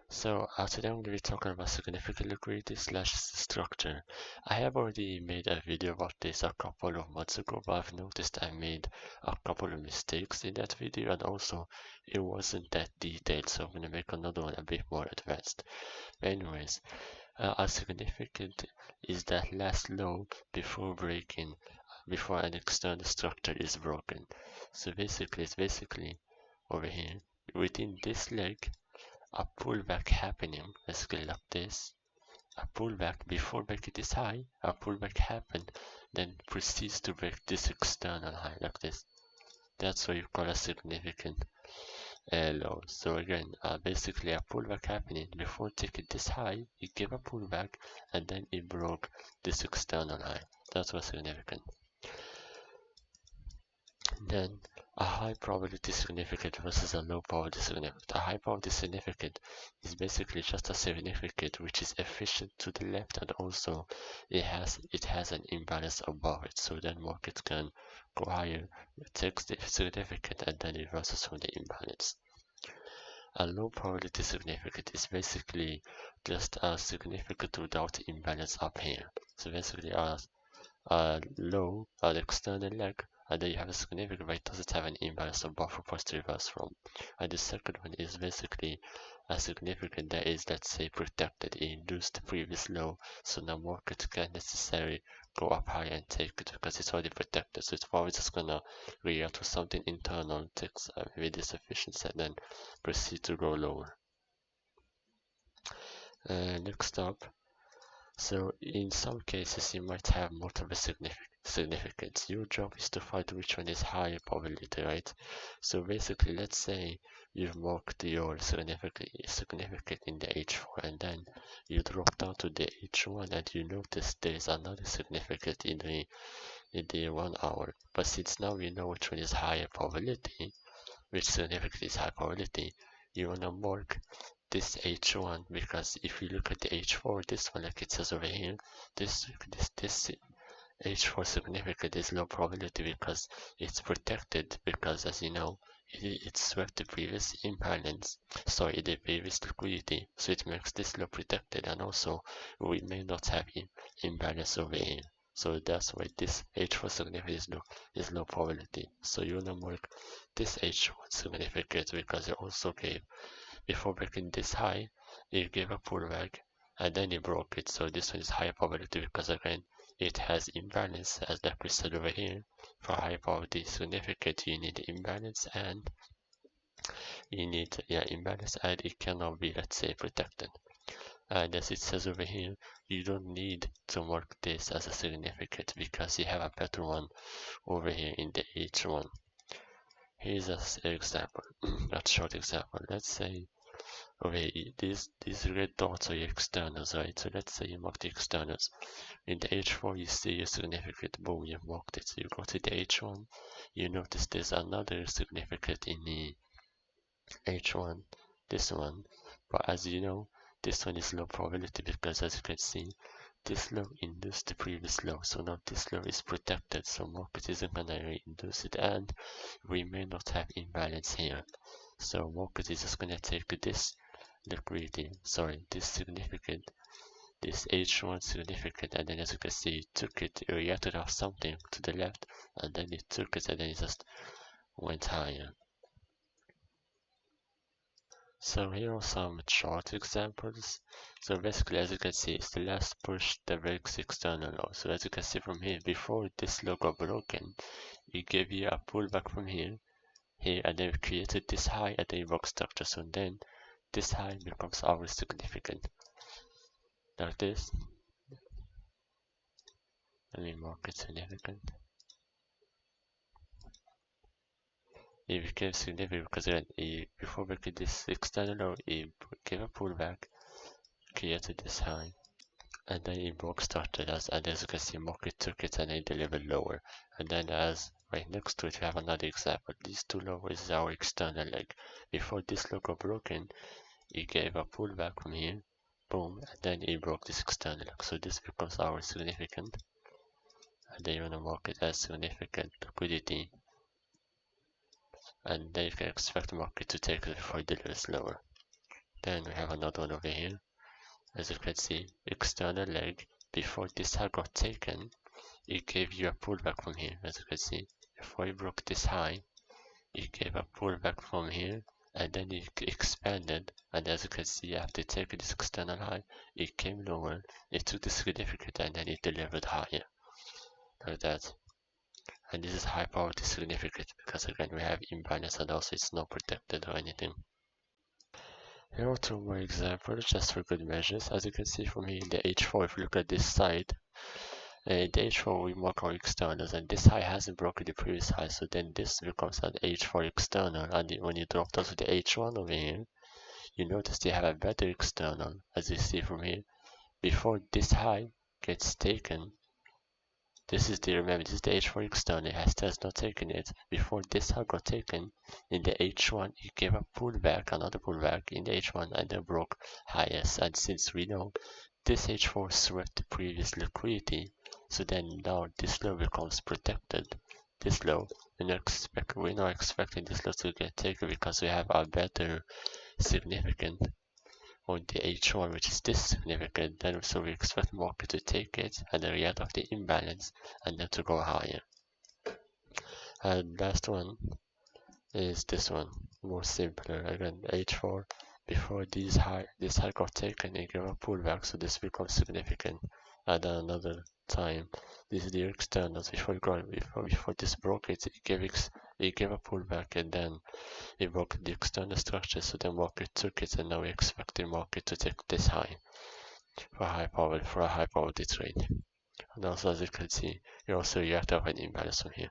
So today I'm going to be talking about significant liquidity slash structure. I have already made a video about this a couple of months ago, but I've noticed I made a couple of mistakes in that video, and also it wasn't that detailed, so I'm going to make another one a bit more advanced. But anyways, a significant is that last low before an external structure is broken. So basically, it's basically over here within this leg a pullback happening, basically like this. A pullback before breaking this high, a pullback happened, then proceeds to break this external high like this. That's what you call a significant low. So again, basically a pullback happening before taking this high, it gave a pullback and then it broke this external high. That's what's significant. Then a high probability significant versus a low probability significant. A high probability significant is basically just a significant which is efficient to the left, and also it has an imbalance above it. So then market can go higher, takes the significant, and then it reverses from the imbalance. A low probability significant is basically just a significant without imbalance up here. So basically low, an external leg, and then you have a significant, but it doesn't have an imbalance or buffer for us to reverse from. And the second one is basically a significant that is, let's say, protected. It induced the previous low, so now market can't necessarily go up higher and take it because it's already protected. So it's probably just gonna react to something internal, takes maybe this efficiency, and then proceed to go lower. Next up. So in some cases you might have multiple significance. Your job is to find which one is higher probability, right? So basically, let's say you've marked your significant in the H4, and then you drop down to the H1 and you notice there's another significant in the 1 hour. But since now you know which one is higher probability, which significant is high probability, you wanna mark this H1, because if you look at the H4, this one, like it says over here, this H4 significant is low probability because it's protected, because as you know, it swept the previous imbalance, sorry, the previous liquidity, so it makes this low protected, and also we may not have imbalance over here. So that's why this H4 significant is low probability. So you wanna mark this H1 significant because it also gave, before breaking this high, it gave a pullback and then it broke it. So this one is higher probability because again, it has imbalance, as like we said over here. For high probability significant, you need imbalance, and imbalance, and it cannot be, let's say, protected. And as it says over here, you don't need to mark this as a significant because you have a better one over here in the H1. Here's an example, a short example. Let's say over here, these red dots are your externals, right? So let's say you mark the externals. In the H4, you see your significant, boom, you marked it. So you go to the H1, you notice there's another significant in the H1, this one. But as you know, this one is low probability because, as you can see, this low induced the previous low. So now this low is protected, so market isn't gonna re-induce it, and we may not have imbalance here. So market is just gonna take this liquidity, this significant, this H1 significant, and then as you can see, it took it, it reacted off something to the left, and then it took it, and then it just went higher. So here are some chart examples. So basically, as you can see, it's the last push that breaks external low. So as you can see from here, before this low got broken, it gave you a pullback from here, and then we created this high and then it broke structure. So then this high becomes our significant, like this. Let me mark it significant. It became significant because again, before breaking this external low, it gave a pullback, created this high, and then it broke structure, and as you can see, market took it and it delivered lower. And then as right next to it, we have another example. These two lowers is our external leg. Before this low got broken, it gave a pullback from here, boom, and then it broke this external leg. So this becomes our significant, and then you want to mark it as significant liquidity, and then you can expect the market to take it before it delivers lower. Then we have another one over here. As you can see, external leg. Before this high got taken, it gave you a pullback from here. As you can see, before it broke this high, it gave a pullback from here, and then it expanded. And as you can see, after taking this external high, it came lower, it took the significant, and then it delivered higher. Like that. And this is high probability significant because again we have imbalance and also it's not protected or anything. Here are two more examples just for good measures. As you can see from here in the H4, if you look at this side, the H4 we mark our externals, and this high hasn't broken the previous high, so then this becomes an H4 external. And when you drop down to the H1 over here, you notice they have a better external, as you see from here. Before this high gets taken, remember this is the H4 external, has not taken it. Before this high got taken, in the H1 it gave a pullback, another pullback in the H1, and then broke highest. And since we know this H4 swept the previous liquidity, so then now this low becomes protected. This low, we're not expecting this low to get taken because we have a better significant on the H1, which is this significant. Then so we expect the market to take it and then react of the imbalance and then to go higher. And last one is this one, more simpler. Again, H4, before this high got taken, it gave a pullback, so this becomes significant. And then another time, this is the externals. Before this broke it, it gave a pullback, and then it broke the external structure, so the market took it, and now we expect the market to take this high for a high probability trade. And also, as you can see, you also react off an imbalance from here.